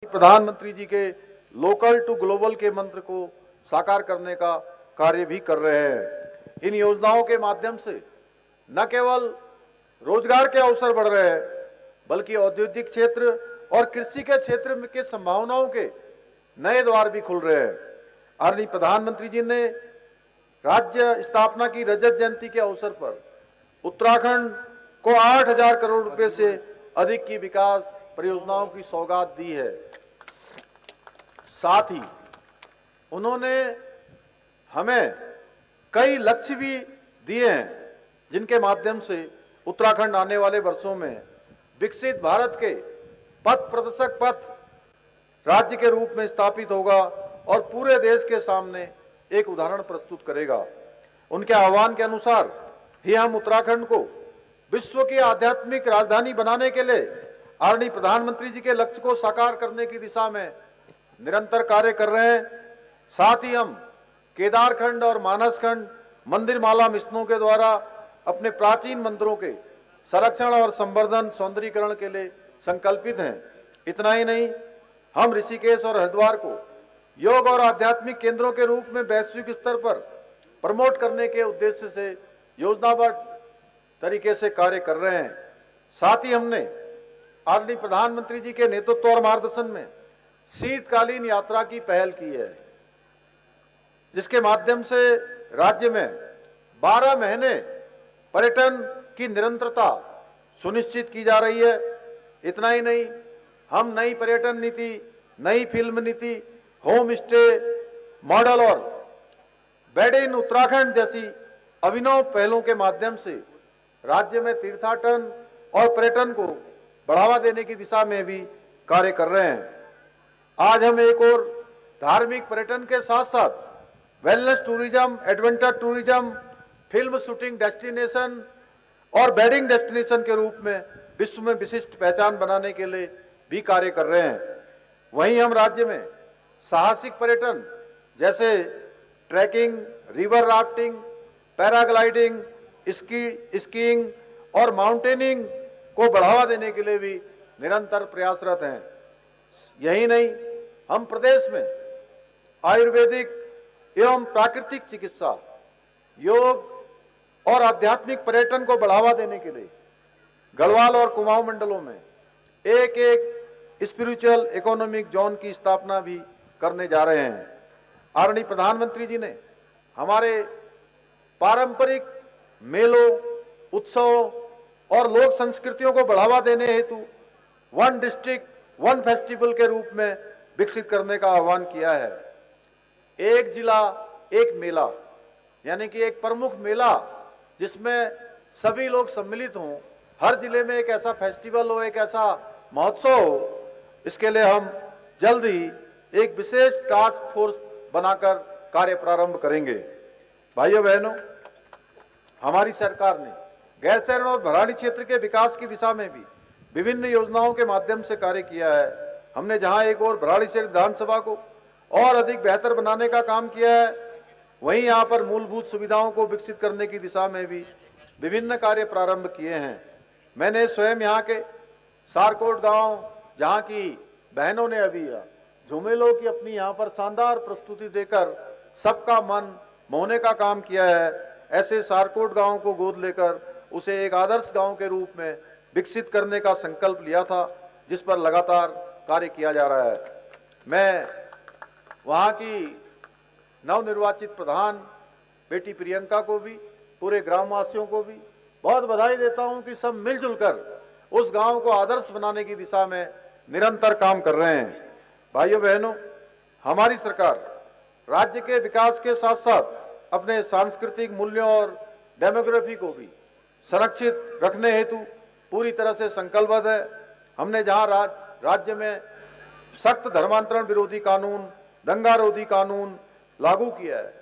प्रधानमंत्री जी के local to global के मंत्र को साकार करने का कार्य भी कर रहे हैं। इन योजनाओं के माध्यम से न केवल रोजगार के अवसर बढ़ रहे हैं, बल्कि औद्योगिक क्षेत्र और कृषि के क्षेत्र में के संभावनाओं के नए द्वार भी खुल रहे हैं। आदरणीय प्रधानमंत्री जी ने राज्य स्थापना की रजत जयंती के अवसर पर उत्तराखंड को 8,000 करोड़ रुपए से अधिक की विकास परियोजनाओं की सौगात दी है। साथ ही उन्होंने हमें कई लक्ष्य भी दिए हैं, जिनके माध्यम से उत्तराखंड आने वाले वर्षों में विकसित भारत के पथ प्रदर्शक पथ राज्य के रूप में स्थापित होगा और पूरे देश के सामने एक उदाहरण प्रस्तुत करेगा। उनके आह्वान के अनुसार ही हम उत्तराखंड को विश्व की आध्यात्मिक राजधानी बनाने के लिए आदरणीय प्रधानमंत्री जी के लक्ष्य को साकार करने की दिशा में निरंतर कार्य कर रहे हैं। साथ ही हम केदारखंड और मानसखंड मंदिर माला मिशनों के द्वारा अपने प्राचीन मंदिरों के संरक्षण और संवर्धन सौंदर्यीकरण के लिए संकल्पित हैं। इतना ही नहीं, हम ऋषिकेश और हरिद्वार को योग और आध्यात्मिक केंद्रों के रूप में वैश्विक स्तर पर प्रमोट करने के उद्देश्य से योजनाबद्ध तरीके से कार्य कर रहे हैं। साथ ही हमने आदरणीय प्रधानमंत्री जी के नेतृत्व और मार्गदर्शन में शीतकालीन यात्रा की पहल की है, जिसके माध्यम से राज्य में 12 महीने पर्यटन की निरंतरता सुनिश्चित की जा रही है। इतना ही नहीं, हम नई पर्यटन नीति, नई फिल्म नीति, होम स्टे मॉडल और बेड इन उत्तराखंड जैसी अभिनव पहलों के माध्यम से राज्य में तीर्थाटन और पर्यटन को बढ़ावा देने की दिशा में भी कार्य कर रहे हैं। आज हम एक और धार्मिक पर्यटन के साथ साथ wellness tourism, adventure tourism, film shooting destination और वेडिंग डेस्टिनेशन के रूप में विश्व में विशिष्ट पहचान बनाने के लिए भी कार्य कर रहे हैं। वहीं हम राज्य में साहसिक पर्यटन जैसे trekking, river rafting, paragliding, skiing और माउंटेनिंग को बढ़ावा देने के लिए भी निरंतर प्रयासरत हैं। यही नहीं, हम प्रदेश में आयुर्वेदिक एवं प्राकृतिक चिकित्सा, योग और आध्यात्मिक पर्यटन को बढ़ावा देने के लिए गढ़वाल और कुमाऊं मंडलों में एक स्पिरिचुअल इकोनॉमिक जोन की स्थापना भी करने जा रहे हैं। आदरणीय प्रधानमंत्री जी ने हमारे पारंपरिक मेलों, उत्सवों और लोक संस्कृतियों को बढ़ावा देने हेतु वन डिस्ट्रिक्ट वन फेस्टिवल के रूप में विकसित करने का आह्वान किया है। एक जिला एक मेला, यानी कि एक प्रमुख मेला जिसमें सभी लोग सम्मिलित हों, हर जिले में एक ऐसा फेस्टिवल हो, एक ऐसा महोत्सव हो। इसके लिए हम जल्द ही एक विशेष टास्क फोर्स बनाकर कार्य प्रारंभ करेंगे। भाइयों बहनों, हमारी सरकार ने गैरसैंण और भराड़ी क्षेत्र के विकास की दिशा में भी विभिन्न योजनाओं के माध्यम से कार्य किया है। हमने जहां एक और भराड़ी क्षेत्र विधानसभा को और अधिक बेहतर बनाने का काम किया है, वहीं यहां पर मूलभूत सुविधाओं को विकसित करने की दिशा में भी विभिन्न कार्य प्रारंभ किए हैं। मैंने स्वयं यहाँ के सारकोट गांव, जहाँ की बहनों ने अभी झुमेलों की अपनी यहाँ पर शानदार प्रस्तुति देकर सबका मन मोहने का काम किया है, ऐसे सारकोट गांव को गोद लेकर उसे एक आदर्श गांव के रूप में विकसित करने का संकल्प लिया था, जिस पर लगातार कार्य किया जा रहा है। मैं वहाँ की नवनिर्वाचित प्रधान बेटी प्रियंका को भी, पूरे ग्रामवासियों को भी बहुत बधाई देता हूँ कि सब मिलजुल कर उस गांव को आदर्श बनाने की दिशा में निरंतर काम कर रहे हैं। भाइयों बहनों, हमारी सरकार राज्य के विकास के साथ साथ अपने सांस्कृतिक मूल्यों और डेमोग्राफी को भी संरक्षित रखने हेतु पूरी तरह से संकल्पबद्ध है। हमने जहां राज्य में सख्त धर्मांतरण विरोधी कानून, दंगा रोधी कानून लागू किया है,